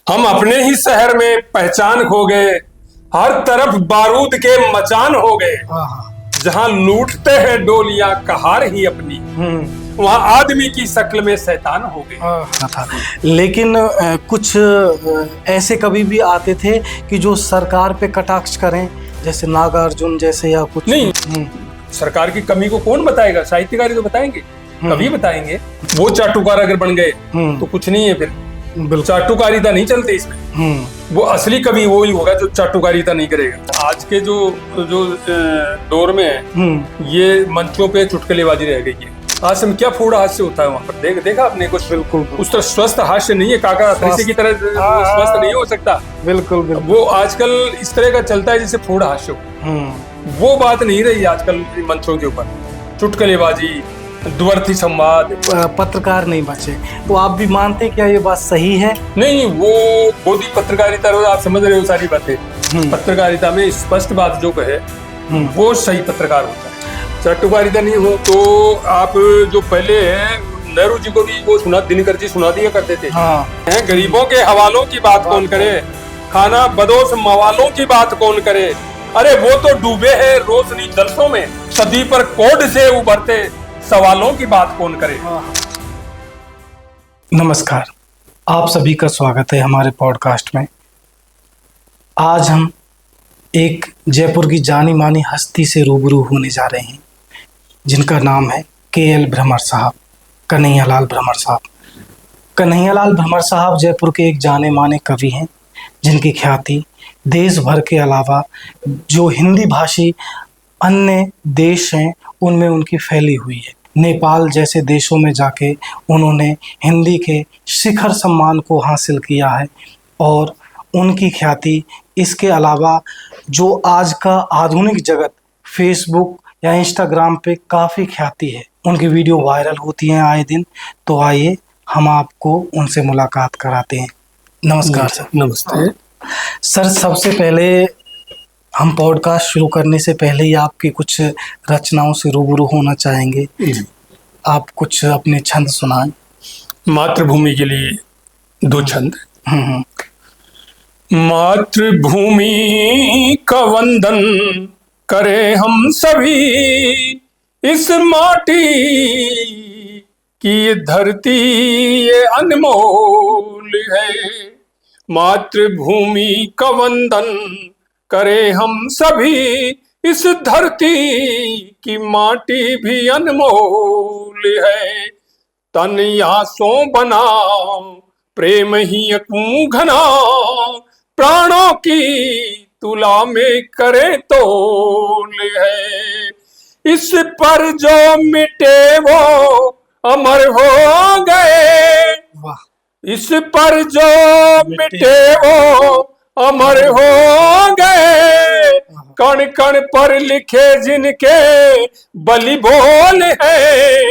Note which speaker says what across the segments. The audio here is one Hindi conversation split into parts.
Speaker 1: हम अपने ही शहर में पहचान खो गए, हर तरफ बारूद के मचान हो गए। जहां लूटते हैं डोलियां कहार ही अपनी, वहां आदमी की शक्ल में शैतान हो गए।
Speaker 2: लेकिन कुछ ऐसे कवि भी आते थे कि जो सरकार पे कटाक्ष करें, जैसे नागार्जुन जैसे या कुछ
Speaker 1: नहीं। सरकार की कमी को कौन बताएगा? साहित्यकार तो बताएंगे, कवि बताएंगे। वो चाटुकार अगर बन गए तो कुछ नहीं है, फिर चाटुकारिता नहीं चलती इसमें। वो असली कवि वो ही होगा जो चाटुकारिता नहीं करेगा। आज के जो दौर में है, ये मंचों पे चुटकुलेबाजी रह गई है। आज में क्या फूड़ा हास्य होता है वहाँ पर, देखा आपने कुछ? बिल्कुल उस तरह स्वस्थ हास्य नहीं है, काका थ्रिसी की तरह स्वस्थ नहीं हो सकता।
Speaker 2: बिल्कुल
Speaker 1: वो आजकल इस तरह का चलता है जैसे फूड़ा हास्य हो। वो बात नहीं रही आजकल मंचों के ऊपर। चुटकुलेबाजी, द्वर्थी संवाद,
Speaker 2: पत्रकार नहीं बचे। तो आप भी मानते क्या ये बात सही है?
Speaker 1: नहीं, वो बोधी पत्रकारिता, आप समझ रहे हो सारी बातें। पत्रकारिता में स्पष्ट बात जो कहे वो सही पत्रकार होता है। चाटुकारिता नहीं हो तो आप जो पहले है, नेहरू जी को भी वो दिनकर जी सुना दिया करते थे। गरीबों के हवालों की बात कौन करे, खाना बदोश मवालों की बात कौन करे। अरे वो तो डूबे हैं रोशनी जलसों में, सदी पर कोड से उभरते सवालों की बात कौन करे।
Speaker 2: नमस्कार, आप सभी का स्वागत है हमारे पॉडकास्ट में। आज हम एक जयपुर की जानी मानी हस्ती से रूबरू होने जा रहे हैं, जिनका नाम है KL भ्रमर साहब, कन्हैयालाल भ्रमर साहब। कन्हैयालाल भ्रमर साहब जयपुर के एक जाने माने कवि हैं, जिनकी ख्याति देश भर के अलावा जो हिंदी भाषी अन्य देश हैं उनमें उनकी फैली हुई है। नेपाल जैसे देशों में जाके उन्होंने हिंदी के शिखर सम्मान को हासिल किया है और उनकी ख्याति इसके अलावा जो आज का आधुनिक जगत फेसबुक या इंस्टाग्राम पे काफ़ी ख्याति है। उनकी वीडियो वायरल होती हैं आए दिन। तो आइए हम आपको उनसे मुलाकात कराते हैं। नमस्कार सर।
Speaker 1: नमस्ते
Speaker 2: सर। सबसे पहले हम पॉडकास्ट शुरू करने से पहले ही आपकी कुछ रचनाओं से रूबरू होना चाहेंगे। आप कुछ अपने छंद सुनाएं।
Speaker 1: मातृभूमि के लिए दो छंद। मातृभूमि का वंदन करे हम सभी, इस माटी की ये धरती ये अनमोल है। मातृभूमि का वंदन करे हम सभी, इस धरती की माटी भी अनमोल है। तन आसों बना प्रेम ही अकूं घना, प्राणों की तुला में करे तोल है। इस पर जो मिटे वो अमर हो गए, इस पर जो मिटे वो अमर हो गए। कण कण पर लिखे जिनके बलि बोल है।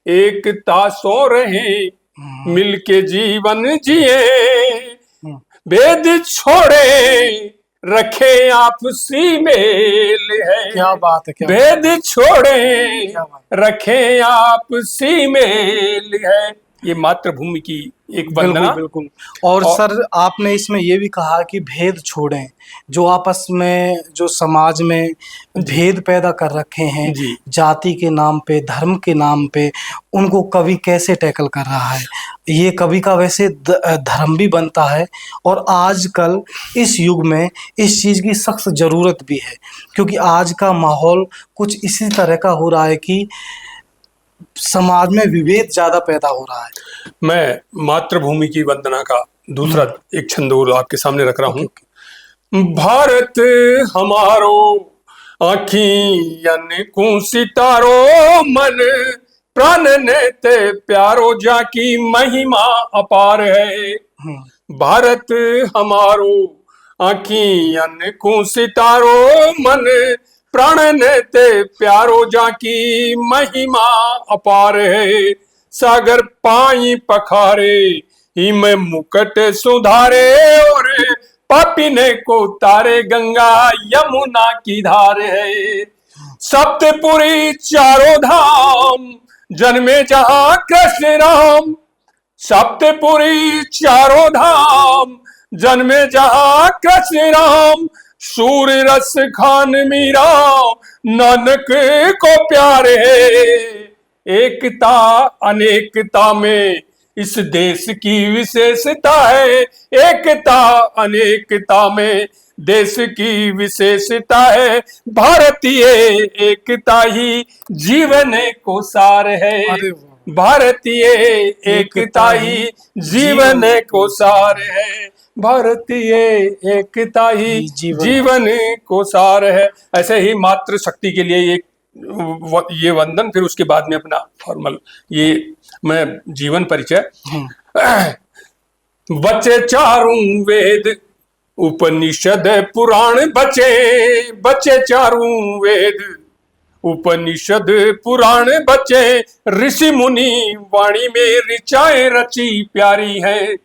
Speaker 1: एकता सो रहे मिलके जीवन जिए, भेद छोड़े रखे आपसी मेल है।
Speaker 2: क्या बात है, क्या
Speaker 1: भेद छोड़े रखे आपसी मेल है। ये मातृभूमि की एक वंदना।
Speaker 2: बिल्कुल। और सर आपने इसमें ये भी कहा कि भेद छोड़ें, जो आपस में जो समाज में भेद पैदा कर रखे हैं जाति के नाम पे, धर्म के नाम पे, उनको कवि कैसे टैकल कर रहा है। ये कवि का वैसे धर्म भी बनता है और आजकल इस युग में इस चीज़ की सख्त ज़रूरत भी है, क्योंकि आज का माहौल कुछ इसी तरह का हो रहा है कि समाज में विभेद ज्यादा पैदा हो रहा है।
Speaker 1: मैं मातृभूमि की वंदना का दूसरा एक छंद और आपके सामने रख रहा हूँ। भारत हमारो आँखियन को सितारो, मन प्राण नेते प्यारो जाकी महिमा अपार है। भारत हमारो आँखियन को सितारो, मन प्राण नेते प्यारो जाकी महिमा अपार है। सागर पाई पखारे हिम मुकट सुधारे, और पापी ने को तारे गंगा यमुना की धार है। सप्तपुरी चारों धाम जन्मे जहां कृष्ण राम, सप्तपुरी चारों धाम, जन्मे जहां कृष्ण राम, सूर्य रस खान मीरा, नानक को प्यारे। एकता अनेकता में इस देश की विशेषता है, एकता अनेकता में देश की विशेषता है, भारतीय एकता ही जीवन को सार है,
Speaker 2: अरे वाह।
Speaker 1: भारतीय एकता ही जीवन को सार है, भारतीय एकता ही जीवन को सार है। ऐसे ही मातृ शक्ति के लिए एक ये वंदन, फिर उसके बाद में अपना फॉर्मल ये मैं जीवन परिचय। बच्चे चारों वेद उपनिषद पुराण बचे, बच्चे चारों वेद उपनिषद पुराण बचे, ऋषि मुनि वाणी में ऋचाएं रची प्यारी है।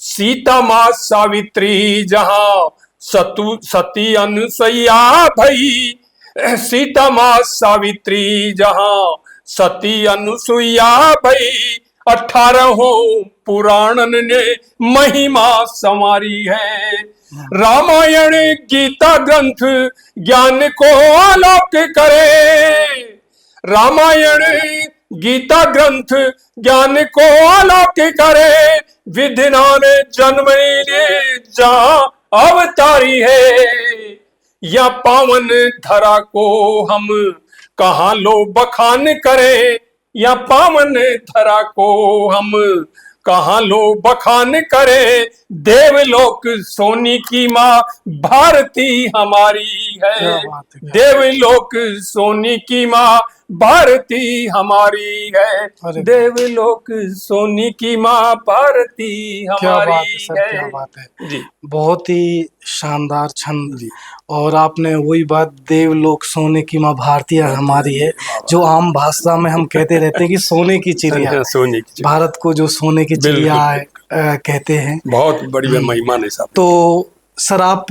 Speaker 1: सीता माँ सावित्री जहां सती अनुसैया भई, सीता माँ सावित्री जहां सती अनुसुईया भई, 18 पुराणन ने महिमा संवारी है। रामायण गीता ग्रंथ ज्ञान को आलोक करे, रामायण गीता ग्रंथ ज्ञान को आलोक करे, विधिना ने जन्म लिए जहां अवतारी है। या पावन धरा को हम कहाँ लो बखान करें, या पावन धरा को हम कहाँ लो बखान करे, देवलोक सोनी की माँ भारती हमारी है, देवलोक सोनी की माँ भारती हमारी है, देवलोक सोनी की माँ भारती हमारी है।
Speaker 2: क्या बात है
Speaker 1: जी,
Speaker 2: बहुत ही शानदार छंद जी। और आपने वही बात, देवलोक सोने की माँ भारतीय हमारी है, जो आम भाषा में हम कहते रहते हैं कि सोने की चिड़िया,
Speaker 1: सोने की
Speaker 2: भारत को जो सोने की चिड़िया कहते हैं।
Speaker 1: बहुत बड़ी महिमा है साहब।
Speaker 2: तो सर, आप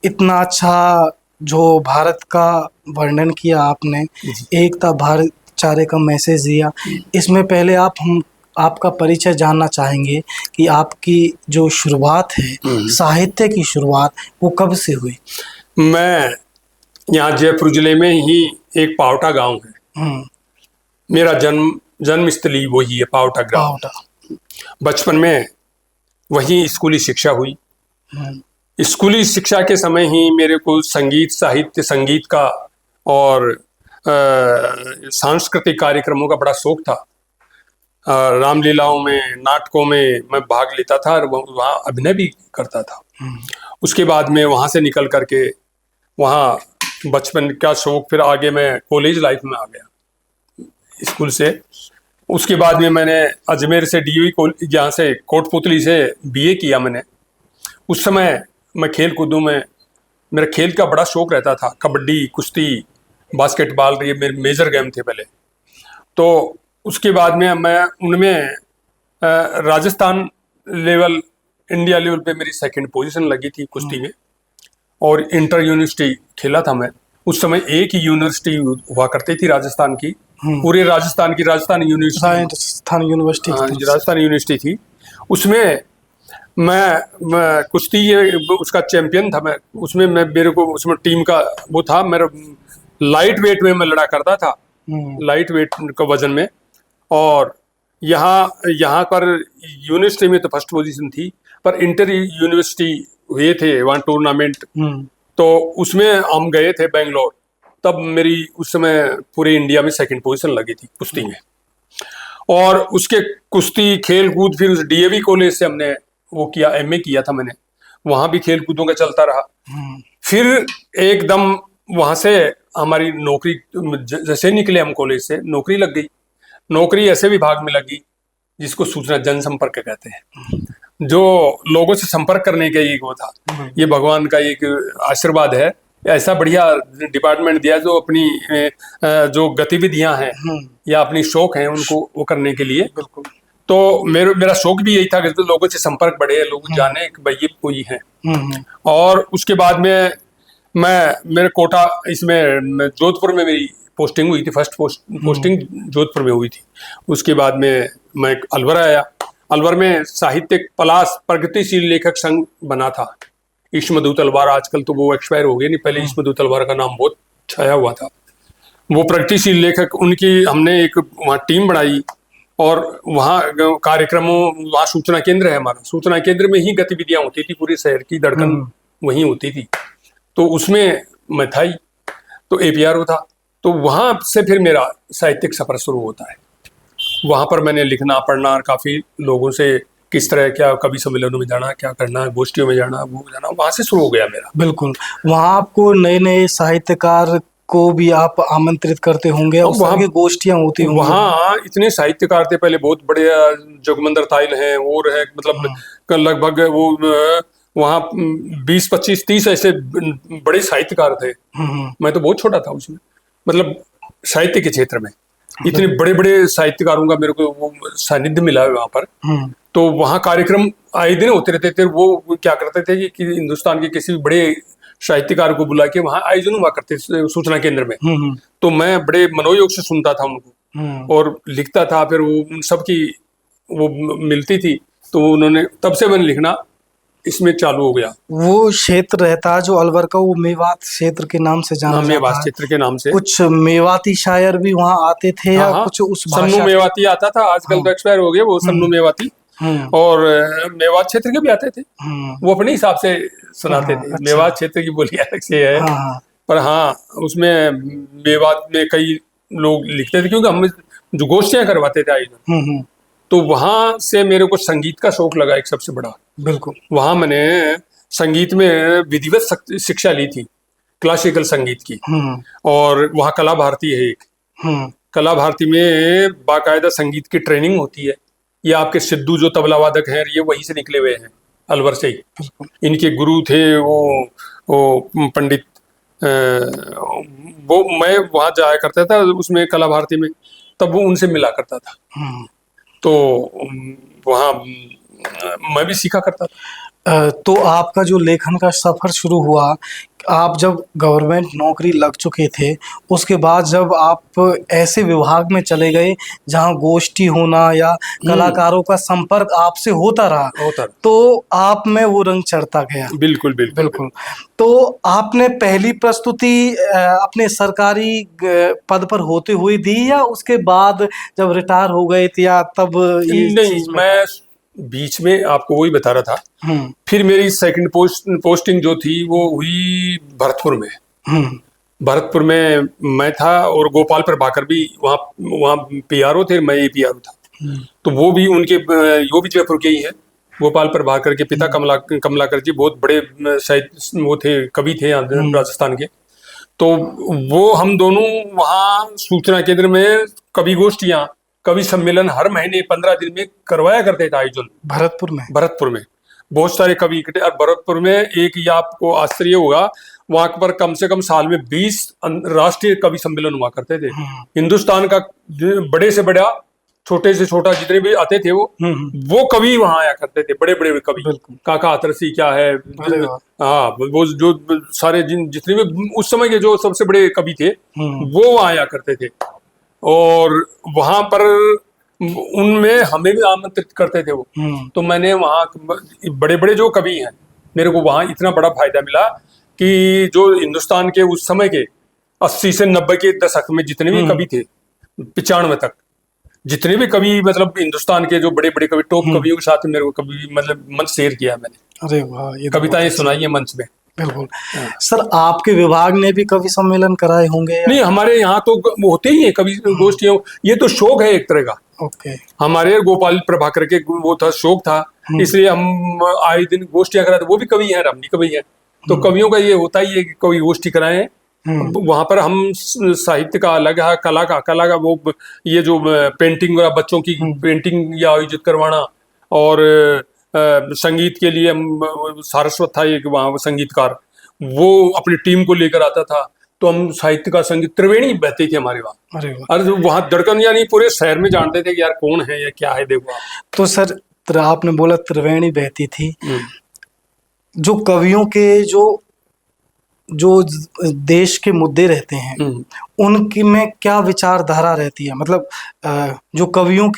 Speaker 2: इतना अच्छा जो भारत का वर्णन किया आपने, एकता भाईचारे का मैसेज दिया, इसमें पहले हम आपका परिचय जानना चाहेंगे कि आपकी जो शुरुआत है, साहित्य की शुरुआत, वो कब से हुई?
Speaker 1: मैं यहाँ जयपुर जिले में ही एक पावटा गांव है, मेरा जन्मस्थली वही है, पावटा गांव। बचपन में वही स्कूली शिक्षा हुई। स्कूली शिक्षा के समय ही मेरे को संगीत, साहित्य, संगीत का और सांस्कृतिक कार्यक्रमों का बड़ा शौक था। रामलीलाओं में, नाटकों में मैं भाग लेता था और वहाँ अभिनय भी करता था। उसके बाद में वहाँ से निकल करके, वहाँ बचपन का शौक, फिर आगे मैं कॉलेज लाइफ में आ गया स्कूल से। उसके बाद में मैंने अजमेर से DAV यहाँ से कोटपुतली से BA किया मैंने। उस समय मैं खेल कूदों में, मेरा खेल का बड़ा शौक रहता था, कबड्डी, कुश्ती, बास्केटबॉल, ये मेरे मेजर गेम थे पहले। तो उसके बाद में मैं उनमें राजस्थान लेवल, इंडिया लेवल पे मेरी 2nd पोजीशन लगी थी कुश्ती में, और इंटर यूनिवर्सिटी खेला था मैं। उस समय एक ही यूनिवर्सिटी हुआ करती थी राजस्थान की, पूरे राजस्थान की, राजस्थान यूनिवर्सिटी थी। उसमें मैं कुश्ती उसका चैंपियन था। मैं उसमें मेरे को उसमें टीम का वो था, मेरा लाइट वेट में मैं लड़ा करता था, लाइट वेट का वजन में। और यहाँ पर यूनिवर्सिटी में तो 1st पोजीशन थी, पर इंटर यूनिवर्सिटी हुए थे वहाँ टूर्नामेंट, तो उसमें हम गए थे बेंगलोर। तब मेरी उस समय पूरे इंडिया में 2nd पोजीशन लगी थी कुश्ती में। और उसके कुश्ती, खेल कूद, फिर उस DAV कॉलेज से हमने वो किया, MA किया था मैंने, वहां भी खेल कूदों का चलता रहा। फिर एकदम वहां से हमारी नौकरी, जैसे निकले हम कॉलेज से, नौकरी लग गई। नौकरी ऐसे विभाग में लगी जिसको सूचना जनसंपर्क कहते हैं, जो लोगों से संपर्क करने का एक वो था। ये भगवान का एक आशीर्वाद है, ऐसा बढ़िया डिपार्टमेंट दिया जो अपनी जो गतिविधियां हैं या अपनी शौक हैं उनको वो करने के लिए।
Speaker 2: बिल्कुल।
Speaker 1: तो मेरा शौक भी यही था कि लोगों से संपर्क बढ़े, लोग जाने कि भाई ये कोई है। और उसके बाद में मेरे कोटा, इसमें जोधपुर में मेरी पोस्टिंग हुई थी, फर्स्ट पोस्टिंग जोधपुर में हुई थी। उसके बाद में मैं अलवर आया। अलवर में साहित्यिक पलाश प्रगतिशील लेखक संघ बना था। ईशमधु तलवार, आजकल तो वो एक्सपायर हो गए, नहीं पहले ईशमधु तलवार का नाम बहुत छाया हुआ था। वो प्रगतिशील लेखक, उनकी हमने एक वहाँ टीम बनाई और वहाँ कार्यक्रमों, वहाँ सूचना केंद्र है हमारा, सूचना केंद्र में ही गतिविधियां होती थी, पूरे शहर की धड़कन वहीं होती थी। तो उसमें मैं था ही, तो APRO था। तो वहाँ से फिर मेरा साहित्यिक सफर शुरू होता है। वहाँ पर मैंने लिखना पढ़ना, काफ़ी लोगों से किस तरह, क्या कवि सम्मेलनों में जाना, क्या करना, गोष्ठियों में जाना, वो जाना, वहाँ से शुरू हो गया मेरा।
Speaker 2: बिल्कुल, वहाँ आपको नए नए साहित्यकार को भी आप आमंत्रित करते होंगे, और वहाँ की गोष्ठियाँ होती होंगी।
Speaker 1: वहाँ इतने साहित्यकार थे पहले, बहुत बड़े, जोगमंदर ताइल हैं और है, मतलब लगभग वो वहाँ 20, 25, 30 ऐसे बड़े साहित्यकार थे। मैं तो बहुत छोटा था उसमें, मतलब साहित्य के क्षेत्र में इतने बड़े बड़े साहित्यकारों का मेरे को वो सानिध्य मिला है वहाँ पर। तो वहाँ कार्यक्रम आए दिन होते रहते थे। वो क्या करते थे कि हिंदुस्तान के किसी भी बड़े साहित्यकार को बुला के वहाँ आयोजन हुआ करते सूचना केंद्र में। तो मैं बड़े मनोयोग से सुनता था उनको और लिखता था। फिर वो उन सबकी वो मिलती थी, तो उन्होंने, तब से मैंने लिखना इसमें चालू हो गया।
Speaker 2: वो क्षेत्र रहता है जो अलवर का, वो मेवात क्षेत्र के नाम से जाना जाता है।
Speaker 1: मेवात क्षेत्र के नाम से
Speaker 2: कुछ मेवाती शायर भी वहाँ आते थे। या कुछ उस
Speaker 1: सन्नू मेवाती आता था, आजकल तो एक्सपायर हो गए वो सन्नू मेवाती। और मेवात क्षेत्र के भी आते थे, वो अपने हिसाब से सुनाते थे। अच्छा। मेवात क्षेत्र की बोली अलग से है। पर हाँ, उसमें मेवात में कई लोग लिखते थे, क्योंकि हम जो गोष्ठियां करवाते थे आयोजन, तो वहां से मेरे को संगीत का शौक लगा एक सबसे बड़ा।
Speaker 2: बिल्कुल,
Speaker 1: वहां मैंने संगीत में विधिवत शिक्षा ली थी, क्लासिकल संगीत की। और वहाँ कला भारती है एक, कला भारती में बाकायदा संगीत की ट्रेनिंग होती है। ये आपके सिद्धू जो तबला वादक हैं, ये वहीं से निकले हुए हैं, अलवर से ही। इनके गुरु थे वो पंडित, वो मैं वहाँ जाया करता था उसमें कला भारती में, तब वो उनसे मिला करता था। तो वहाँ मैं भी सीखा करता था।
Speaker 2: तो आपका जो लेखन का सफर शुरू हुआ, आप जब गवर्नमेंट नौकरी लग चुके थे, उसके बाद जब आप ऐसे विभाग में चले गए जहां गोष्ठी होना या कलाकारों का संपर्क आपसे होता रहा, तो आप में वो रंग चढ़ता गया।
Speaker 1: बिल्कुल बिल्कुल बिल्कुल।
Speaker 2: तो आपने पहली प्रस्तुति अपने सरकारी पद पर होते हुए दी, या उसके बाद जब रिटायर हो गए थे, या तब ये
Speaker 1: नहीं, मैं बीच में आपको वही बता रहा था। फिर मेरी सेकंड पोस्टिंग जो थी वो हुई भरतपुर में। भरतपुर में मैं था और गोपाल प्रभाकर भी वहाँ PRO थे, मैं APRO था। तो वो भी उनके, वो भी जयपुर के ही है। गोपाल प्रभाकर के पिता कमलाकर जी बहुत बड़े साहित्य वो थे, कवि थे राजस्थान के। तो वो हम दोनों वहाँ सूचना केंद्र में कवि गोष्ठियाँ, कवि सम्मेलन हर महीने 15 दिन में करवाया करते थे आयोजन। भरतपुर में बहुत सारे कवि इकट्ठे। और भरतपुर में एक, ये आपको आश्चर्य होगा, वहां पर कम से कम साल में 20 राष्ट्रीय कवि सम्मेलन हुआ करते थे। हिंदुस्तान का बड़े से बड़ा, छोटे से छोटा, जितने भी आते थे वो कवि वहां आया करते थे, बड़े बड़े कवि। काका अतरसी क्या है, हाँ, वो जो सारे जितने भी उस समय के जो सबसे बड़े कवि थे वो वहां आया करते थे। और वहां पर उनमें हमें भी आमंत्रित करते थे वो। तो मैंने वहाँ बड़े बड़े जो कवि हैं, मेरे को वहाँ इतना बड़ा फायदा मिला कि जो हिंदुस्तान के उस समय के 80 से 90 के दशक में जितने भी कवि थे, 95 तक जितने भी कवि, मतलब हिंदुस्तान के जो बड़े बड़े कवि, टॉप कवियों के साथ मेरे को कभी मतलब मंच शेयर किया मैंने।
Speaker 2: अरे वाह, ये
Speaker 1: कविताएं सुनाई है मंच में।
Speaker 2: बिल्कुल। सर, आपके विभाग ने भी कवि सम्मेलन कराए होंगे?
Speaker 1: नहीं, हमारे यहाँ तो होते ही है कवि गोष्ठियों। ये तो शौक है एक तरह का।
Speaker 2: ओके।
Speaker 1: हमारे गोपाल प्रभाकर के वो था, शौक था, इसलिए हम आए दिन गोष्ठियां कराते। वो भी कवि हैं, रमणी कवि हैं। तो कवियों का ये होता ही है कि कवि गोष्ठी कराएं। वहां पर हम साहित्य का अलग है, कला का वो, ये जो पेंटिंग वगैरह, बच्चों की पेंटिंग या आयोजित करवाना। और संगीत के लिए हम, सारस्वत था एक वहाँ संगीतकार, वो अपनी टीम को लेकर आता था। तो हम साहित्य का संगीत, त्रिवेणी बहती थी हमारे वहाँ। अरे वहाँ धड़कन, यानी पूरे शहर में जानते थे कि यार कौन है या क्या है, देखो आप।
Speaker 2: तो सर, आपने बोला त्रिवेणी बहती थी, जो कवियों के जो जो देश के मुद्दे रहते हैं उनकी में क्या विचारधारा रहती है, मतलब जो कवियों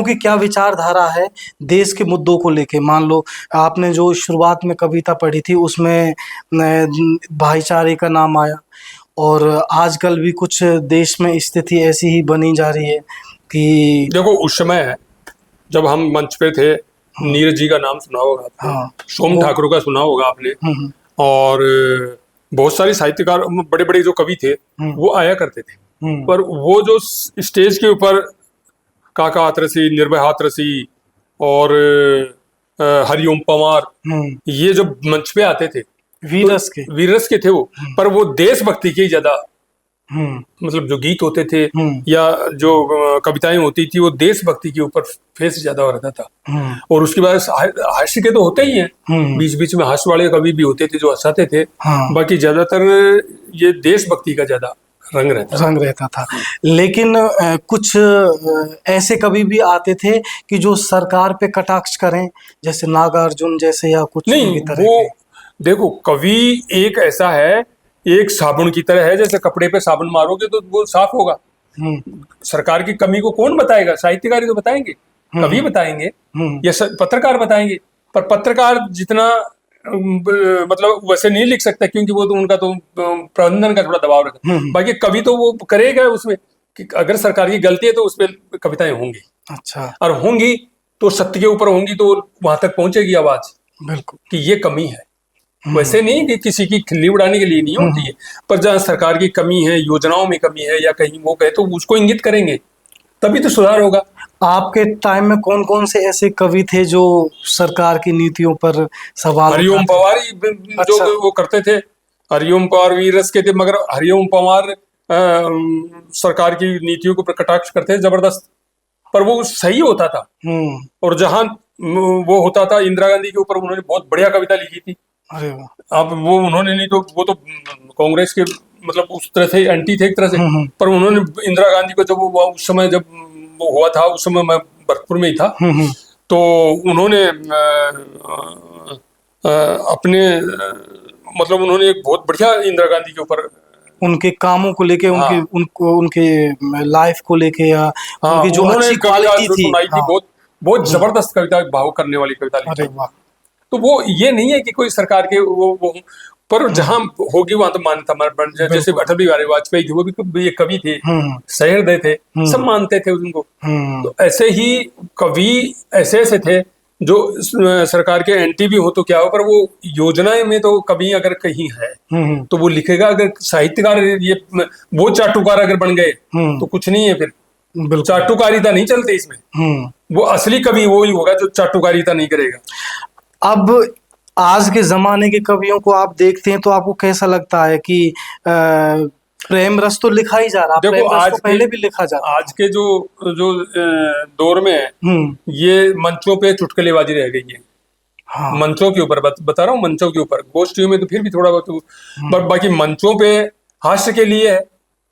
Speaker 2: की क्या विचारधारा है देश के मुद्दों को लेके। मान लो आपने जो शुरुआत में कविता पढ़ी थी उसमें भाईचारे का नाम आया, और आजकल भी कुछ देश में स्थिति ऐसी ही बनी जा रही है कि
Speaker 1: देखो उस समय जब हम मंच पे थे, नीरज जी का नाम सुना होगा आपने,
Speaker 2: हाँ,
Speaker 1: सोम ठाकुर का सुना होगा आपने, और बहुत सारे साहित्यकार बड़े बड़े जो कवि थे वो आया करते थे। पर वो जो स्टेज के ऊपर काका आतरसी, निर्भय हाथरसी और हरिओम पवार, ये जब मंच पे आते थे वीररस के थे वो, पर वो देशभक्ति की ज्यादा, मतलब जो गीत होते थे या जो कविताएं होती थी वो देशभक्ति के ऊपर फेस ज्यादा हो रहता था। और उसके बाद हास्य के तो होते ही हैं, बीच बीच में हास्य वाले कवि भी होते थे जो हंसाते थे, बाकी ज्यादातर ये देशभक्ति का ज्यादा रंग रहता था।
Speaker 2: लेकिन कुछ ऐसे कवि भी आते थे कि जो सरकार पे कटाक्ष करें, जैसे नागार्जुन जैसे या कुछ
Speaker 1: नहीं। वो देखो कवि एक ऐसा है, एक साबुन की तरह है, जैसे कपड़े पे साबुन मारोगे तो वो साफ होगा। सरकार की कमी को कौन बताएगा? साहित्यकार ही तो बताएंगे, कवि बताएंगे या पत्रकार बताएंगे। पर पत्रकार जितना मतलब वैसे नहीं लिख सकता, क्योंकि वो तो उनका तो प्रबंधन का थोड़ा दबाव रहता है। बाकी कवि तो वो करेगा उसमें कि अगर सरकार की गलती है तो उस पर कविताएं होंगी।
Speaker 2: अच्छा।
Speaker 1: और होंगी तो सत्य के ऊपर होंगी, तो वहां तक पहुंचेगी आवाज,
Speaker 2: बिल्कुल,
Speaker 1: कि ये कमी है। वैसे नहीं कि किसी की खिल्ली उड़ाने के लिए नहीं होती है, पर जहाँ सरकार की कमी है, योजनाओं में कमी है या कहीं वो कहे तो उसको इंगित करेंगे, तभी तो सुधार होगा।
Speaker 2: आपके टाइम में कौन कौन से ऐसे कवि थे जो सरकार की नीतियों पर सवाल?
Speaker 1: हरिओम पवार जो वो करते थे, हरिओम पवार वीररस के थे, मगर हरिओम पवार सरकार की नीतियों को कटाक्ष करते थे जबरदस्त, पर वो सही होता था। और जहां वो होता था, इंदिरा गांधी के ऊपर उन्होंने बहुत बढ़िया कविता लिखी थी।
Speaker 2: अरे वाह।
Speaker 1: अब वो उन्होंने नहीं तो वो तो कांग्रेस के मतलब उस तरह से एंटी थे एक तरह से, पर उन्होंने इंदिरा गांधी को जब वो उस समय जब वो हुआ था, उस समय मैं भरतपुर में ही था, तो उन्होंने अपने मतलब उन्होंने एक बहुत बढ़िया इंदिरा गांधी के ऊपर
Speaker 2: उनके कामों को लेके, उनके लाइफ को लेके, या उनकी जो अच्छी क्वालिटी थी,
Speaker 1: बहुत जबरदस्त कविता, भाव करने वाली कविता लिखी। तो वो ये नहीं है कि कोई सरकार के वो पर जहां होगी वहां तो मान्यता बन जाए। जैसे अटल बिहारी वाजपेयी थे, वो भी एक कवि थे, सहृदय थे, सब मानते थे उनको। तो ऐसे ही कवि ऐसे ऐसे थे जो सरकार के एंटी भी हो तो क्या हो, पर वो योजनाएं में तो कभी अगर कहीं है तो वो लिखेगा। अगर साहित्यकार ये वो चाटुकार अगर बन गए तो कुछ नहीं है, फिर चाटुकारिता नहीं चलती इसमें। वो असली कवि वो ही होगा जो चाटुकारिता नहीं करेगा।
Speaker 2: अब आज के जमाने के कवियों को आप देखते हैं तो आपको कैसा लगता है कि प्रेम रस तो लिखा ही जा रहा है?
Speaker 1: देखो आज
Speaker 2: तो पहले भी लिखा जा रहा।
Speaker 1: आज के जो दौर में ये मंचों पे चुटकुलेबाजी रह गई है। हाँ। मंचों के ऊपर बता रहा हूँ, मंचों के ऊपर, गोष्ठियों में तो फिर भी थोड़ा बहुत, बाकी मंचों पे हास्य के लिए है।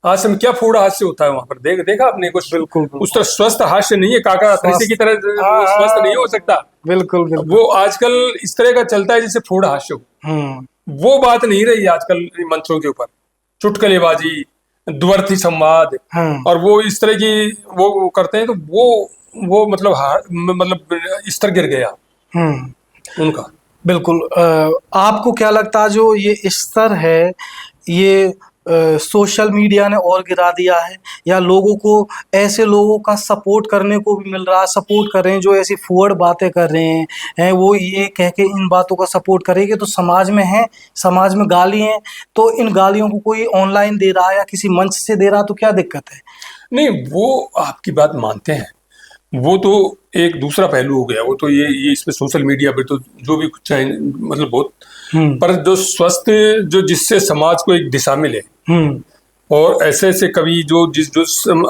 Speaker 1: हास्य में क्या फूड हास्य होता है वहां पर, देखा आपने कुछ? बिल्कुल उस तरह स्वस्थ हास्य नहीं है, काका किसी की तरह स्वस्थ नहीं हो सकता।
Speaker 2: बिल्कुल
Speaker 1: वो आजकल इस तरह का चलता है जैसे फूड हास्य हो। वो बात नहीं रही आजकल मंचों के ऊपर, चुटकुलेबाजी, द्वर्थी संवाद, और वो इस तरह की वो करते हैं, तो वो मतलब स्तर गिर गया उनका।
Speaker 2: बिल्कुल। आपको क्या लगता है जो ये स्तर है ये सोशल मीडिया ने और गिरा दिया है, या लोगों को ऐसे लोगों का सपोर्ट करने को भी मिल रहा है, सपोर्ट कर रहे हैं जो ऐसी फुअड़ बातें कर रहे हैं, वो ये कह के इन बातों का सपोर्ट करेंगे तो समाज में है, समाज में गाली है, तो इन गालियों को कोई ऑनलाइन दे रहा है या किसी मंच से दे रहा, तो क्या दिक्कत है?
Speaker 1: नहीं, वो आपकी बात मानते हैं, वो तो एक दूसरा पहलू हो गया। वो तो ये इसमें सोशल मीडिया पे तो जो भी कुछ चाहे, मतलब बहुत, पर जो स्वस्थ, जो जिससे समाज को एक दिशा मिले, और ऐसे ऐसे कवि जो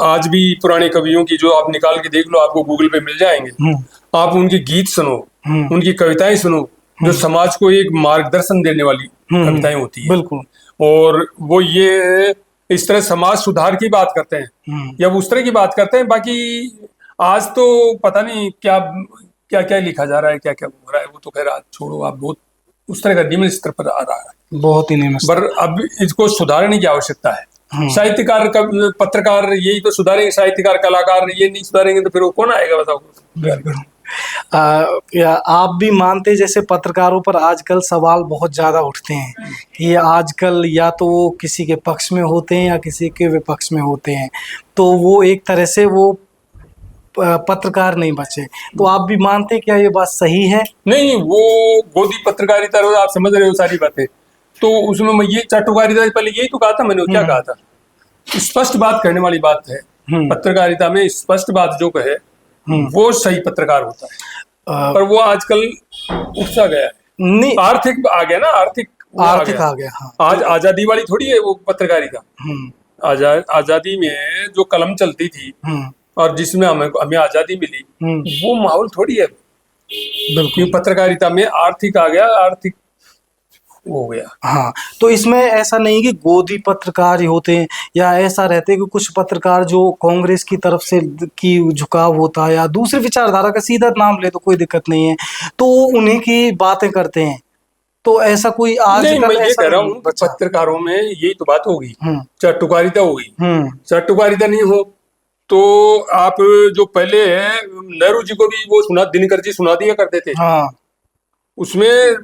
Speaker 1: आज भी पुराने कवियों की जो आप निकाल के देख लो, आपको गूगल पे मिल जाएंगे। आप उनके गीत सुनो, उनकी कविताएं सुनो, जो समाज को एक मार्गदर्शन देने वाली कविताएं होती है।
Speaker 2: बिल्कुल।
Speaker 1: और वो ये इस तरह समाज सुधार की बात करते हैं या उस तरह की बात करते हैं। बाकी आज तो पता नहीं क्या क्या क्या लिखा जा रहा है, क्या क्या हो रहा है, वो तो खैर आज छोड़ो। आप बहुत उस तरह का निम्न स्तर पर आ रहा है।
Speaker 2: बहुत ही निम्न स्तर।
Speaker 1: पर अब इसको सुधारने की आवश्यकता है। साहित्यकार, पत्रकार यही तो सुधारेंगे, साहित्यकार, कलाकार ये नहीं सुधारेंगे तो फिर वो कौन आएगा बताओ।
Speaker 2: बिल्कुल। या आप भी मानते, जैसे पत्रकारों पर आजकल सवाल बहुत ज्यादा उठते हैं, ये आजकल या तो वो किसी के पक्ष में होते हैं या किसी के विपक्ष में होते हैं, तो वो एक तरह से वो पत्रकार नहीं बचे। तो आप भी मानते क्या ये बात सही है?
Speaker 1: नहीं, वो गोदी पत्रकारिता, आप समझ रहे हो सारी बातें। तो उसमें मैं ये चाटुकारिता, पहले यही तो कहा था मैंने, क्या कहा था, स्पष्ट बात करने वाली बात है। पत्रकारिता में स्पष्ट बात जो कहे वो सही पत्रकार होता है। पर वो आजकल उठसा गया है,
Speaker 2: नहीं,
Speaker 1: आर्थिक आ गया ना, आर्थिक
Speaker 2: आ गया। हाँ।
Speaker 1: आज आजादी वाली थोड़ी है वो पत्रकारिता। आजादी में जो कलम चलती थी और जिसमें हमें आजादी मिली, वो माहौल थोड़ी है। बिल्कुल, पत्रकारिता में आर्थिक आ गया, आर्थिक हो गया।
Speaker 2: हाँ, तो इसमें ऐसा नहीं कि गोदी पत्रकार ही होते हैं, या ऐसा रहते हैं कि कुछ पत्रकार जो कांग्रेस की तरफ से की झुकाव होता है या दूसरी विचारधारा का, सीधा नाम ले तो कोई दिक्कत नहीं है, तो उन्हीं की बातें करते हैं। तो ऐसा कोई आज
Speaker 1: नहीं, मैं ये कह रहा हूँ पत्रकारों में यही तो बात होगी, चाटुकारिता होगी। चाटुकारिता नहीं हो तो आप जो पहले है, नेहरू जी को भी वो दिनकर जी सुना दिया करते थे। हाँ। उसमें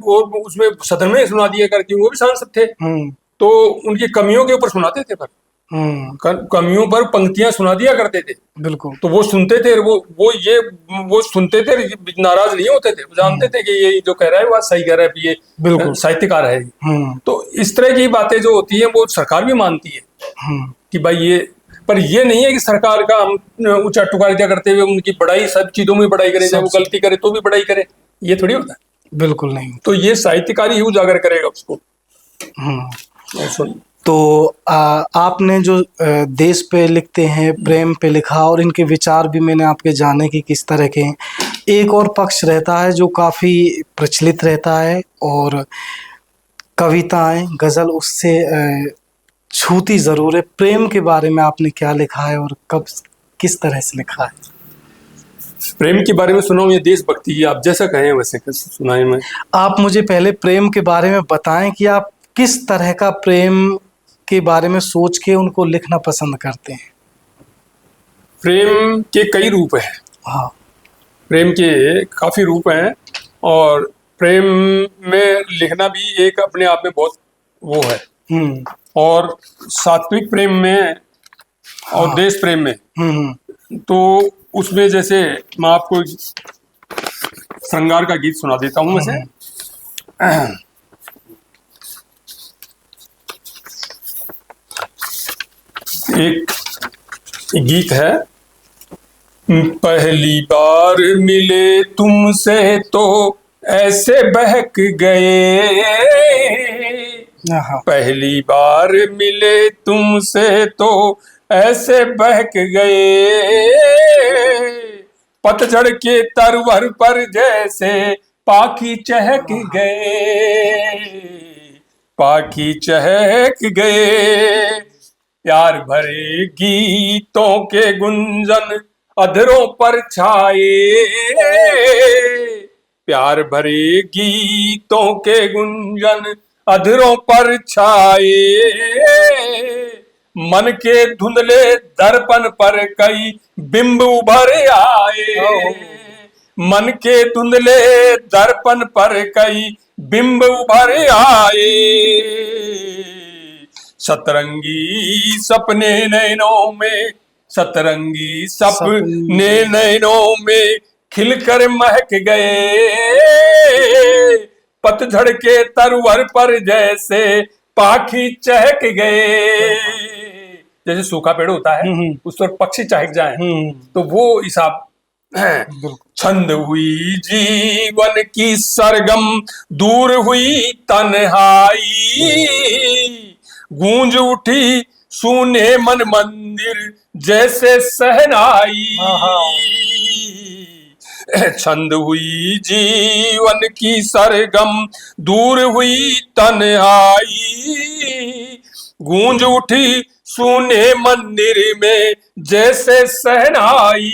Speaker 1: सदन में सुना दिया करके, वो भी सांसद थे, तो उनकी कमियों के ऊपर सुनाते थे, पर कमियों पर पंक्तियां सुना दिया करते थे। बिल्कुल। तो वो सुनते थे, वो सुनते थे, नाराज नहीं होते थे, जानते थे कि ये जो कह रहा है वो सही कह रहा है, ये बिल्कुल साहित्यकार है। तो इस तरह की बातें जो होती है वो सरकार भी मानती है कि भाई ये, पर ये नहीं है कि सरकार का हम चाटुकारिता करते हुए उनकी बड़ाई, सब चीजों में बड़ाई करें, चाहे वो गलती करे तो भी बड़ाई करे, ये थोड़ी होता है। बिल्कुल नहीं। तो ये साहित्यकार ही उजागर करेगा उसको।
Speaker 2: तो आपने जो देश पे लिखते हैं, प्रेम पे लिखा, और इनके विचार भी मैंने आपके जाने की किस तरह के हैं। एक और पक्ष रहता है जो काफ़ी प्रचलित रहता है, और कविताएं, गज़ल उससे छूती ज़रूर है। प्रेम के बारे में आपने क्या लिखा है और कब, किस तरह से लिखा है?
Speaker 1: प्रेम के बारे में सुनाऊं या देशभक्ति, आप जैसा कहें वैसे सुनाएं। मैं, आप
Speaker 2: मुझे पहले प्रेम के बारे में बताएं कि आप किस तरह का प्रेम के बारे में सोच के उनको लिखना पसंद करते हैं।
Speaker 1: प्रेम के कई रूप हैं। हाँ, प्रेम के काफी रूप हैं, और प्रेम में लिखना भी एक अपने आप में बहुत वो है। और सात्विक प्रेम में और हाँ, देश प्रेम में, तो उसमें जैसे मैं आपको श्रृंगार का गीत सुना देता हूं। वैसे एक गीत है, पहली बार मिले तुमसे तो ऐसे बहक गए, पहली बार मिले तुमसे तो ऐसे बहक गए, पतझड़ के तरवर पर जैसे पाखी चहक गए, पाखी चहक गए, प्यार भरे गीतों के गुंजन अधरों पर छाए, प्यार भरे गीतों के गुंजन अधरों पर छाए, मन के धुंधले दर्पण पर कई बिंब उभर आए, मन के धुंधले दर्पण पर कई बिंब उभर आए, सतरंगी सपने नैनों में, सतरंगी सपने नैनों में खिलकर महक गए, पतझड़ के तरवर पर जैसे पाखी चहक गए। जैसे सूखा पेड़ होता है उस पर पक्षी चहक जाए, तो वो हिसाब है। छंद हुई जीवन की सरगम, दूर हुई तन्हाई, गूंज उठी सूने मन मंदिर जैसे सहनाई, छंद हुई जीवन की सरगम, दूर हुई तन्हाई, गूंज उठी सूने मंदिर में जैसे सहनाई,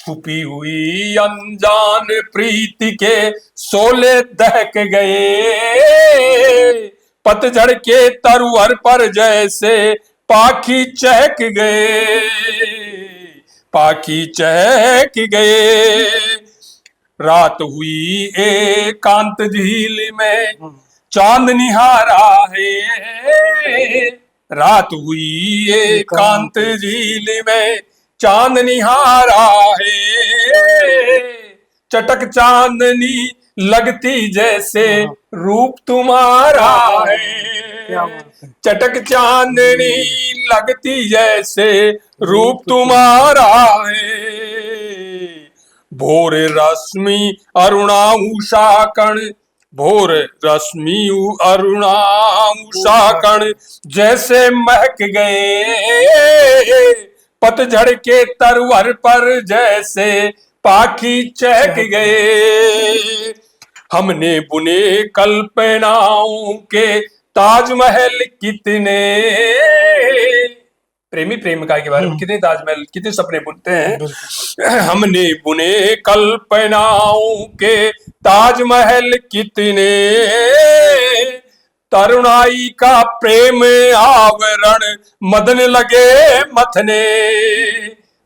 Speaker 1: छुपी हुई अनजान प्रीति के शोले दहक गए, पतझड़ के तरुवर पर जैसे पाखी चहक गए, पाखी चहक गए। रात हुई एकांत झील में चांद निहारा है, रात हुई एकांत झील में चांद निहारा है, चटक चांदनी लगती जैसे रूप तुम्हारा है, चटक चांदनी लगती जैसे रूप तुम्हारा है। भोर रश्मि अरुणाउषा कण, भोर रश्मि अरुणाउषा कण जैसे महक गए, पतझड़ के तरवर पर जैसे पाखी चहक गए। हमने बुने कल्पनाओं के ताजमहल कितने, प्रेमी प्रेमिका के बारे में कितने ताजमहल कितने सपने बुनते हैं। हमने बुने कल्पनाओं के ताजमहल कितने, तरुणाई का प्रेम आवरण मदन लगे मथने,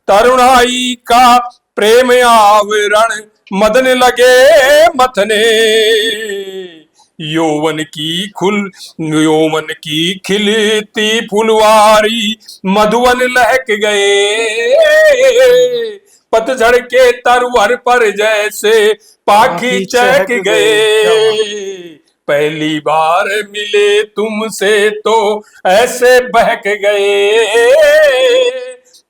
Speaker 1: तरुणाई का प्रेम आवरण मदन लगे मथने। यौवन की खिलती फुलवारी मधुवन लहक गए, पतझड़ के तरवर पर जैसे पाखी चहक गए। पहली बार मिले तुमसे तो ऐसे बहक गए,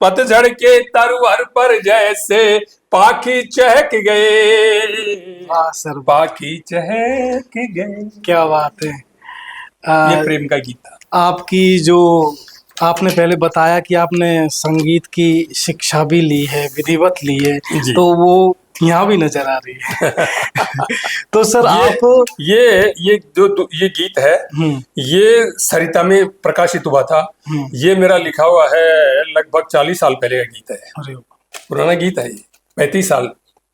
Speaker 1: पतझड़ के तरवर पर जैसे पाखी चहक गए।
Speaker 2: वाह सर,
Speaker 1: पाखी चहक गए।
Speaker 2: क्या बात है।
Speaker 1: ये प्रेम का गीत था।
Speaker 2: आपकी जो आपने पहले बताया कि आपने संगीत की शिक्षा भी ली है, विधिवत ली है, तो वो यहाँ भी नजर आ रही है। तो सर आप
Speaker 1: ये जो ये गीत है, ये सरिता में प्रकाशित हुआ था। ये मेरा लिखा हुआ है, लगभग 40 साल पहले का गीत है।
Speaker 2: अरे
Speaker 1: पुराना गीत है, 35 साल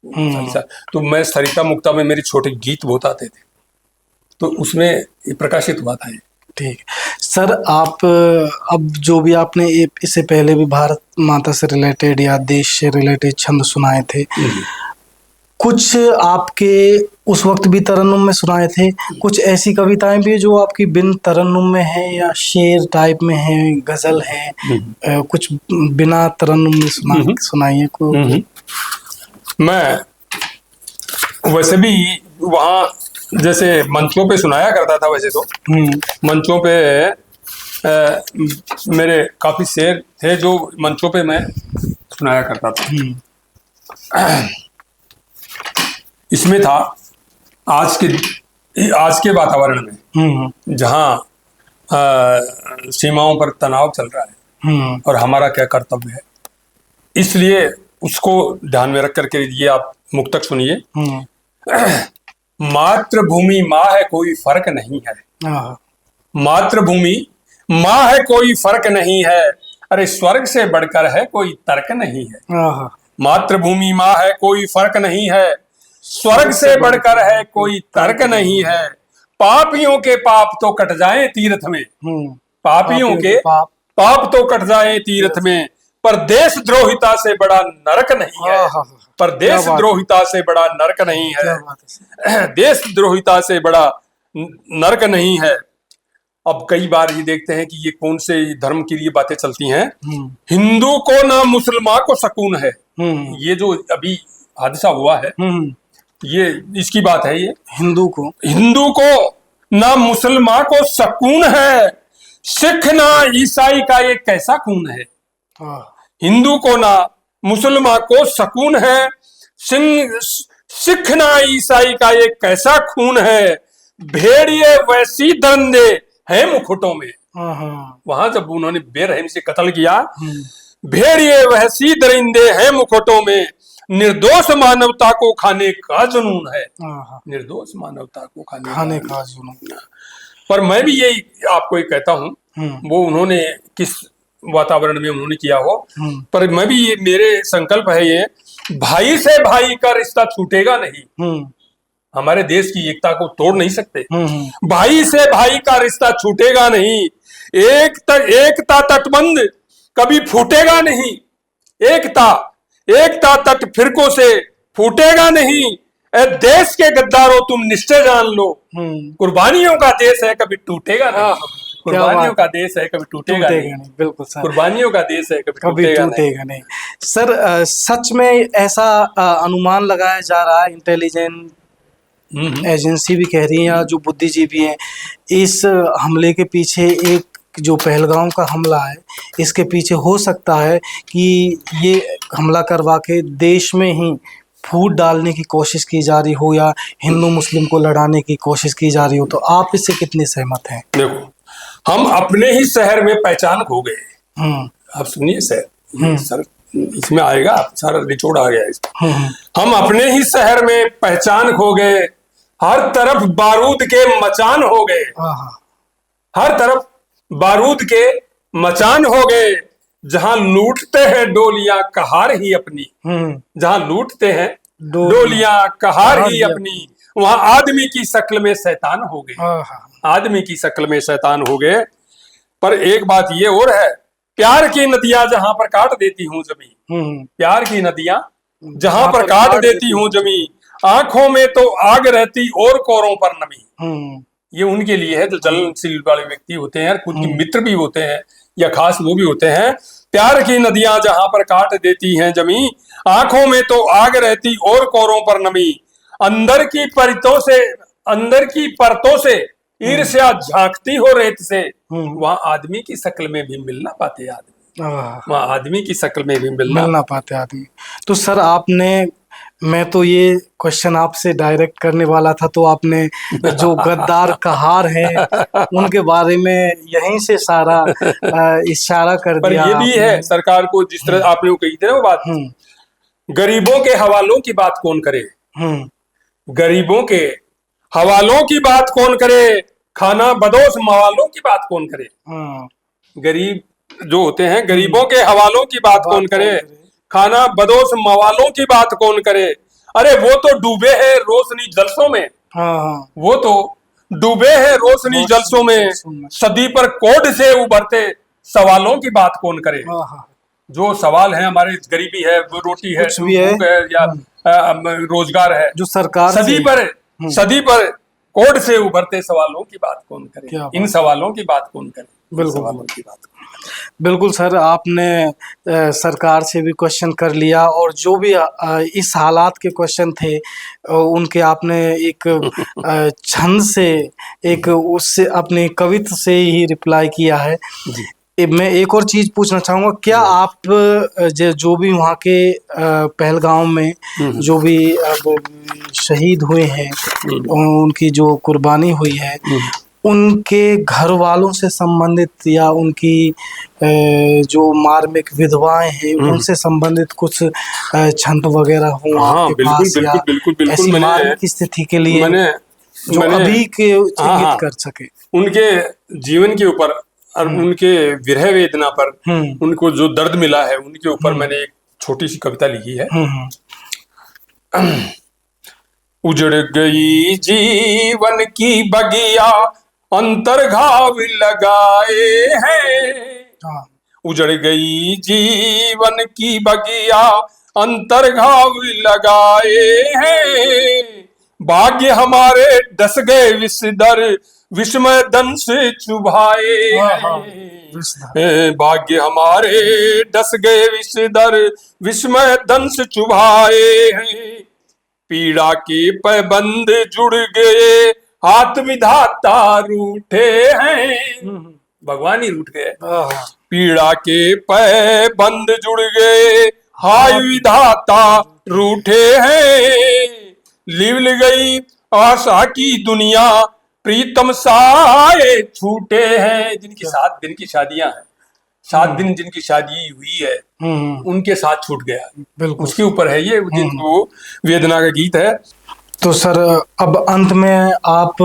Speaker 1: 40 साल। तो मैं सरिता मुक्ता में मेरे छोटे गीत बहुत आते थे, तो उसमें ये प्रकाशित हुआ था।
Speaker 2: ठीक सर, आप अब जो भी आपने इससे पहले भी भारत माता से रिलेटेड या देश से रिलेटेड छंद सुनाए थे, कुछ आपके उस वक्त भी तरन्नुम में सुनाए थे, कुछ ऐसी कविताएं भी जो आपकी बिन तरन्नुम में है या शेर टाइप में है, गजल है, कुछ बिना तरन्नुम में सुनाई है को?
Speaker 1: मैं वैसे भी वहाँ जैसे मंचों पे सुनाया करता था, वैसे तो मंचों पे मेरे काफी शेर थे जो मंचों पे मैं सुनाया करता था। इसमें था आज के वातावरण में जहाँ सीमाओं पर तनाव चल रहा है और हमारा क्या कर्तव्य है, इसलिए उसको ध्यान में रख करके ये आप मुक्तक सुनिए। मातृभूमि माँ है कोई फर्क नहीं है, मातृभूमि माँ है कोई फर्क नहीं है, अरे स्वर्ग से बढ़कर है कोई तर्क नहीं है। मातृभूमि माँ है कोई फर्क नहीं है, स्वर्ग से बढ़कर है कोई तर्क नहीं है। पापियों के पाप तो कट जाएं तीर्थ में, पापियों के पाप तो कट जाएं तीर्थ में, पर देश द्रोहिता से बड़ा नरक नहीं है, पर देश द्रोहिता से बड़ा नरक नहीं है, देश द्रोहिता से बड़ा नरक नहीं है। अब कई बार ये देखते हैं कि ये कौन से धर्म की लिए बातें चलती हैं। हिंदू को ना मुसलमान को सकून है, ये जो अभी हादसा हुआ है, ये इसकी बात है। ये हिंदू को ना मुसलमान को सकून है, सिख ना ईसाई का ये कैसा खून है। हिंदू को ना मुसलमान को सकून है, सिख ना ईसाई का ये कैसा खून है। भेड़िए वैसी दंडे हैं मुकुटों में, वहां जब उन्होंने बेरहम से कत्ल किया, भेड़िए वैसी दरिंदे हैं मुकुटों में, निर्दोष मानवता को खाने का जुनून है, निर्दोष मानवता को खाने का जुनून। पर मैं भी यही आपको एक कहता हूँ, वो उन्होंने किस वातावरण में उन्होंने किया हो, पर मैं भी ये मेरे संकल्प है ये भाई से भाई का रिश्ता छूटेगा नहीं।
Speaker 2: हम्म
Speaker 1: हमारे देश की एकता को तोड़ नहीं सकते।
Speaker 2: हम्म
Speaker 1: भाई से भाई का रिश्ता छूटेगा नहीं। एकता तटबंध कभी फूटेगा नहीं। एकता एकता तट फिरकों से फूटेगा नहीं। ए देश के गद्दारों तुम निश्चय जान लो, कुर्बानियों का देश है कभी टूटेगा नहीं। कुर्बानियों का देश है कभी टूटेगा नहीं।
Speaker 2: बिल्कुल सर,
Speaker 1: कुर्बानियों का देश है कभी
Speaker 2: टूटेगा नहीं। सर सच में ऐसा अनुमान लगाया जा रहा है, इंटेलिजेंस एजेंसी भी कह रही है या जो बुद्धिजीवी हैं, इस हमले के पीछे एक जो पहलगाम का हमला है इसके पीछे हो सकता है कि ये हमला करवा के देश में ही फूट डालने की कोशिश की जा रही हो या हिंदू मुस्लिम को लड़ाने की कोशिश की जा रही हो। तो आप इससे कितने सहमत हैं?
Speaker 1: देखो, हम अपने ही शहर में पहचान खो गए। आप सुनिए सर, इसमें आएगा सारा निचोड़ आ गया इसमें। हम अपने ही शहर में पहचान खो गए, हर तरफ बारूद के मचान हो गए। हर तरफ बारूद के मचान हो गए। जहां लूटते हैं डोलियां कहार ही अपनी, जहां लूटते हैं डोलियां कहार ही अपनी, वहां आदमी की शक्ल में शैतान हो गए। आदमी की शक्ल में शैतान हो गए। पर एक बात ये और है, प्यार की नदियां जहां पर काट देती हूँ जमी, प्यार की नदियां जहां पर काट देती हूँ जमी, आंखों में तो आग रहती और कोरों पर नमी। ये उनके लिए है जो जलनशील वाले व्यक्ति होते हैं, खुद के मित्र भी होते हैं या खास वो भी होते हैं। प्यार की नदियां जहां पर काट देती हैं जमी, आंखों में तो आग रहती और कोरों पर नमी। अंदर की परतों से ईर्ष्या झांकती हो रेत से, वहां आदमी की शक्ल में भी मिल ना पाते आदमी, वहां आदमी की शक्ल में भी मिल ना
Speaker 2: पाते आदमी। तो सर आपने, मैं तो ये क्वेश्चन आपसे डायरेक्ट करने वाला था, तो आपने जो गद्दार कहार हैं उनके बारे में यहीं से सारा इशारा कर
Speaker 1: पर
Speaker 2: दिया।
Speaker 1: ये भी है सरकार को, जिस तरह आपने वो कही थी ना वो बात, गरीबों के हवालों की बात कौन करे, गरीबों के हवालों की बात कौन करे, खाना बदोश मवालों की बात कौन करे। गरीब जो होते हैं, गरीबों के हवालों की बात कौन करे, खाना बदोश मवालों की बात कौन करे। अरे वो तो डूबे हैं रोशनी जलसों में, वो तो डूबे हैं रोशनी जलसों में, सदी पर कोड से उभरते सवालों की बात कौन करे। जो सवाल है हमारे, गरीबी है, रोटी है, भूख है या रोजगार है, जो सरकार सदी पर कोड से उभरते सवालों की बात कौन करे, इन सवालों की बात कौन करे। सवालों की बात
Speaker 2: बिल्कुल सर, आपने सरकार से भी क्वेश्चन कर लिया और जो भी इस हालात के क्वेश्चन थे उनके आपने एक छंद से, एक उससे अपने कविता से ही रिप्लाई किया है। मैं एक और चीज पूछना चाहूंगा, क्या आप जो भी वहाँ के पहलगाम में जो भी शहीद हुए हैं, उनकी जो कुर्बानी हुई है, उनके घर वालों से संबंधित या उनकी जो मार्मिक विधवाएं हैं उनसे संबंधित कुछ छंद वगैरह हो आपके पास, या ऐसी मार्मिक स्थिति के लिए जो अभी के इंगित कर सके,
Speaker 1: उनके जीवन के ऊपर और उनके विरह वेदना पर, उनको जो दर्द मिला है उनके ऊपर मैंने एक छोटी सी कविता लिखी है। उजड़ गई जीवन की बगिया अंतर्घाव लगाए हैं, उजड़ गई जीवन की बगिया अंतर्घाव लगाए हैं, भाग्य हमारे डस गए विस्मय दंश चुभाए हैं, भाग्य हमारे डस गए विस्मय दंश चुभाए हैं, पीड़ा के पैबंद जुड़ गए हाथ विधाता रूठे हैं, भगवान ही रूठ गए। पीड़ा के पैबंद जुड़ गए हाय विधाता रूठे हैं, लिवल गई आशा की दुनिया प्रीतम साए छूटे हैं। जिनकी 7 दिन की शादियां हैं, 7 दिन जिनकी शादी हुई है उनके साथ छूट गया, बिल्कुल उसके ऊपर है ये, जिनको वेदना का गीत है।
Speaker 2: तो सर अब अंत में आप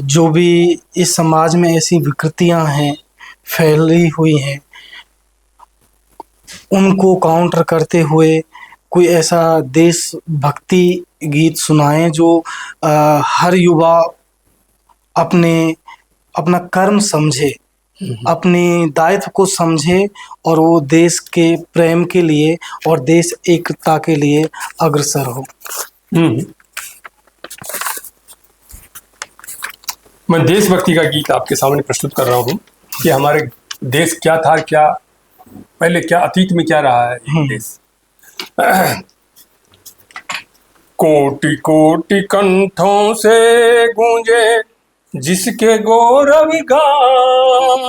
Speaker 2: जो भी इस समाज में ऐसी विकृतियां हैं फैली हुई हैं उनको काउंटर करते हुए कोई ऐसा देशभक्ति गीत सुनाएं जो हर युवा अपना कर्म समझे, अपने दायित्व को समझे और वो देश के प्रेम के लिए और देश एकता के लिए अग्रसर हो।
Speaker 1: मैं देशभक्ति का गीत आपके सामने प्रस्तुत कर रहा हूँ कि हमारे देश क्या था, क्या पहले, क्या अतीत में क्या रहा है ये देश। कोटि कोटि कंठों से गूंजे जिसके गौरव गान,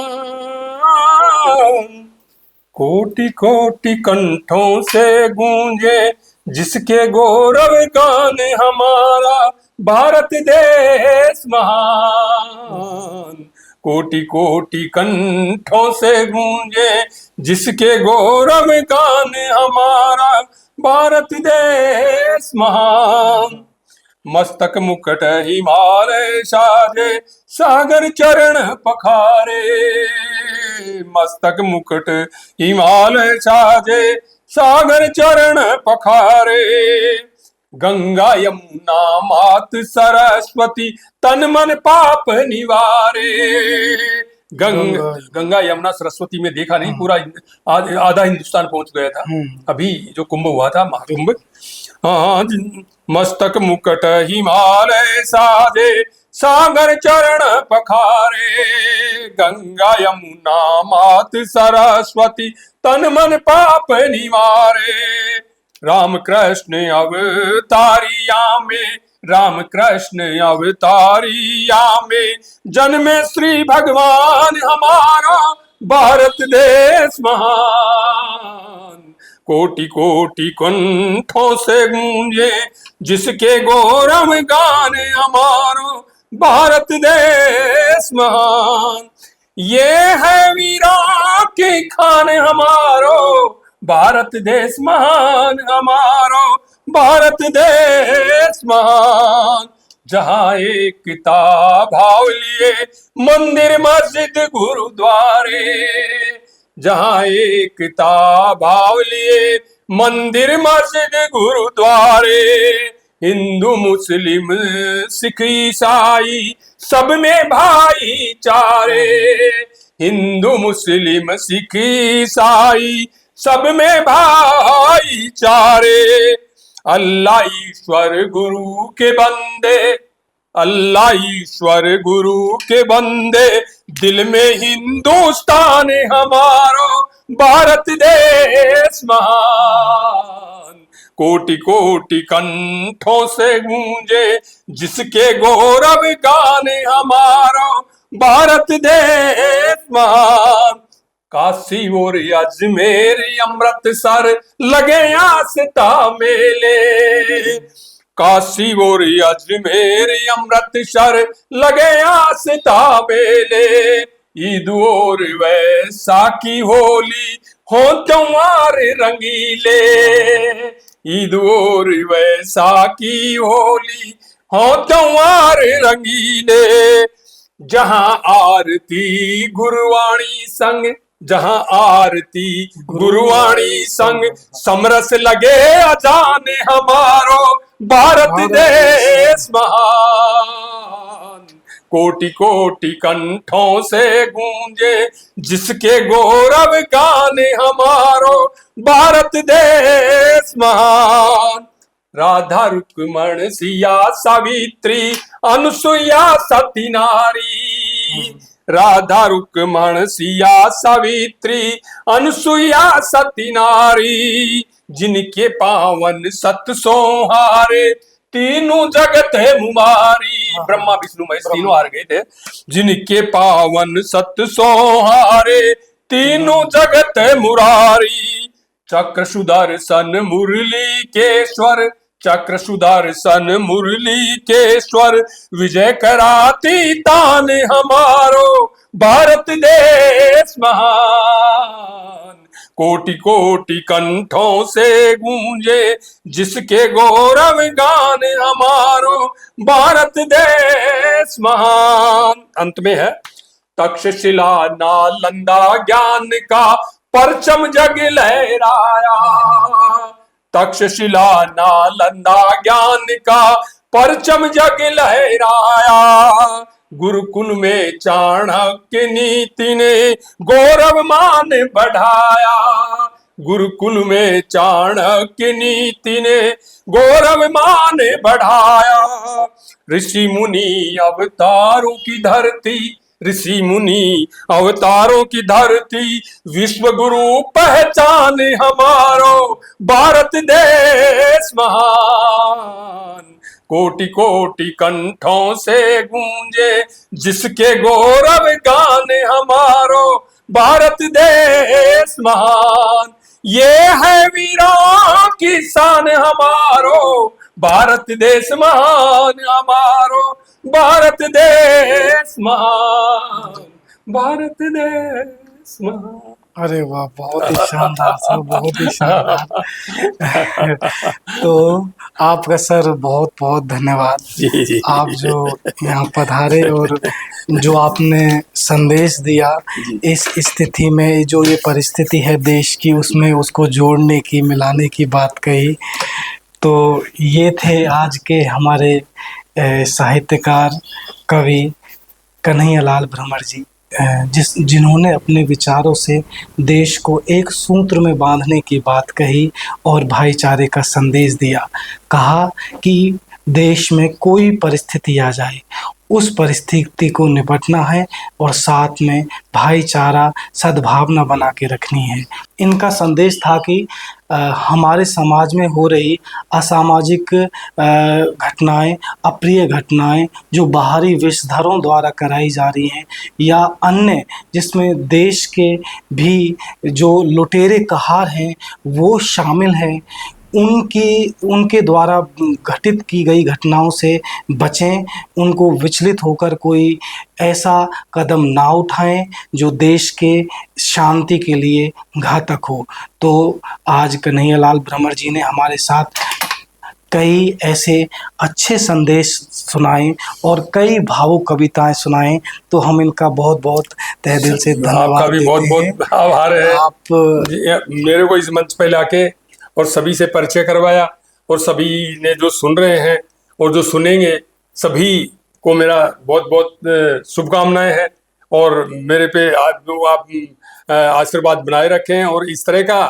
Speaker 1: कोटि कोटि कंठों से गूंजे जिसके गौरव गान, हमारा भारत देश महान। कोटि कोटि कंठों से गूंजे जिसके गौरव गान, हमारा भारत देश महान। मस्तक मुकुट हिमालय साजे सागर चरण पखारे, मस्तक मुकुट हिमालय साजे सागर चरण पखारे। गंगा यमुना मात सरस्वती तन मन पाप निवारे। गंगा यमुना सरस्वती में देखा नहीं, पूरा आधा हिंदुस्तान पहुंच गया था अभी जो कुंभ हुआ था, महाकुंभ। हाँ, मस्तक मुकुट हिमालय साजे सागर चरण पखारे। गंगा यमुना मात सरस्वती तन मन पाप निवारे। राम कृष्ण अवतारिया में, राम कृष्ण अवतारिया में जन्मे श्री भगवान, हमारा भारत देश महान। कोटि कोटि कंठों से गूंजे जिसके गौरव गान, हमारा भारत देश महान। ये है वीरा की खान हमारो भारत देश महान, हमारो भारत देश महान। जहाँ एकता भाव लिए मंदिर मस्जिद गुरुद्वारे, जहाँ एकता भाव लिए मंदिर मस्जिद गुरुद्वारे। हिंदू मुस्लिम सिख ईसाई सब में भाईचारे, हिंदू मुस्लिम सिख ईसाई सब में भाईचारे। अल्लाह ईश्वर गुरु के बंदे, अल्लाह ईश्वर गुरु के बंदे, दिल में हिंदुस्तान हमारा भारत देश महान। कोटि कोटि कंठों से गूंजे जिसके गौरव गान, हमारा भारत देश महान। काशी और अजमेर अमृतसर लगे आस्था मेले, काशी और अजमेर अमृतसर लगे आस्था मेले। ईद और वैसाखी होली हो त्योहार रंगीले, ईद और वैसाखी होली हो त्योहार रंगीले। जहां आरती गुरुवाणी संग, जहां आरती गुरुवाणी संग समरस लगे अजान, हमारो भारत देश महान। कोटि कोटि कंठों से गूंजे जिसके गौरव गान, हमारो भारत देश महान। राधा रुक्मण सिया सावित्री अनुसुईया सती नारी, राधा रुक्मण सिया सावित्री अनुसुईया सती नारी। जिनके पावन सत सोहारे तीनों जगत है मुमारी, ब्रह्मा विष्णु महेश तीनों हार गए थे। जिनके पावन सत सोहारे तीनों जगत है मुरारी। चक्र सुदर्शन मुरली के स्वर, चक्र सुदर्शन मुरली के स्वर, विजय कराती तान हमारो भारत देश महान। कोटि कोटि कंठों से गूंजे जिसके गौरव गान, हमारो भारत देश महान। अंत में है, तक्षशिला नालंदा ज्ञान का परचम जग लहराया, तक्षशिला नालंदा ज्ञान का परचम जग लहराया। गुरुकुल में चाणक्य नीति ने गौरव मान बढ़ाया। गुरुकुल में चाणक्य नीति ने गौरव मान बढ़ाया। ऋषि मुनि अवतारों की धरती, ऋषि मुनि अवतारों की धरती, विश्व गुरु पहचान हमारो भारत देश महान। कोटि कोटि कंठों से गूंजे जिसके गौरव गान हमारो भारत देश महान। ये है वीरों की शान हमारो भारत देश महान, हमारो भारत देश महान, भारत देश महान।
Speaker 2: अरे वाह, बहुत ही शानदार सर, बहुत ही शानदार। तो आपका सर बहुत बहुत धन्यवाद।
Speaker 1: जी जी,
Speaker 2: आप जो यहाँ पधारे और जो आपने संदेश दिया इस स्थिति में, जो ये परिस्थिति है देश की, उसमें उसको जोड़ने की, मिलाने की बात कही। तो ये थे आज के हमारे साहित्यकार कवि कन्हैयालाल भ्रमर जी, जिन्होंने अपने विचारों से देश को एक सूत्र में बांधने की बात कही और भाईचारे का संदेश दिया। कहा कि देश में कोई परिस्थिति आ जाए, उस परिस्थिति को निपटना है और साथ में भाईचारा, सद्भावना बना के रखनी है। इनका संदेश था कि हमारे समाज में हो रही असामाजिक घटनाएं, अप्रिय घटनाएं जो बाहरी विषधरों द्वारा कराई जा रही हैं, या अन्य जिसमें देश के भी जो लुटेरे कहार हैं वो शामिल हैं, उनके द्वारा घटित की गई घटनाओं से बचें, उनको विचलित होकर कोई ऐसा कदम ना उठाएं जो देश के शांति के लिए घातक हो। तो आज कन्हैयालाल भ्रमर जी ने हमारे साथ कई ऐसे अच्छे संदेश सुनाए और कई भावुक कविताएं सुनाएं, तो हम इनका बहुत बहुत तहे दिल से धन्यवाद
Speaker 1: आपका भी बहुत बहुत आभार है। आप मेरे को इस मंच पे लाके और सभी से परिचय करवाया, और सभी ने जो सुन रहे हैं और जो सुनेंगे सभी को मेरा बहुत बहुत शुभकामनाएं हैं। और मेरे पे आज जो आप आशीर्वाद बनाए रखे हैं और इस तरह का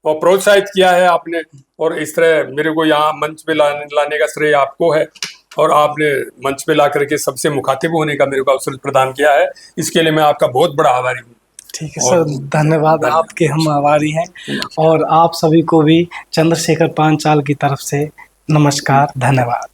Speaker 1: और प्रोत्साहित किया है आपने, और इस तरह मेरे को यहाँ मंच पे लाने का श्रेय आपको है, और आपने मंच पे ला करके सबसे मुखातिब होने का मेरे को अवसर प्रदान किया है। इसके लिए मैं आपका बहुत बड़ा आभारी हूँ।
Speaker 2: ठीक है सर, धन्यवाद। आपके हम आभारी हैं। और आप सभी को भी चंद्रशेखर पांचाल की तरफ से नमस्कार, धन्यवाद।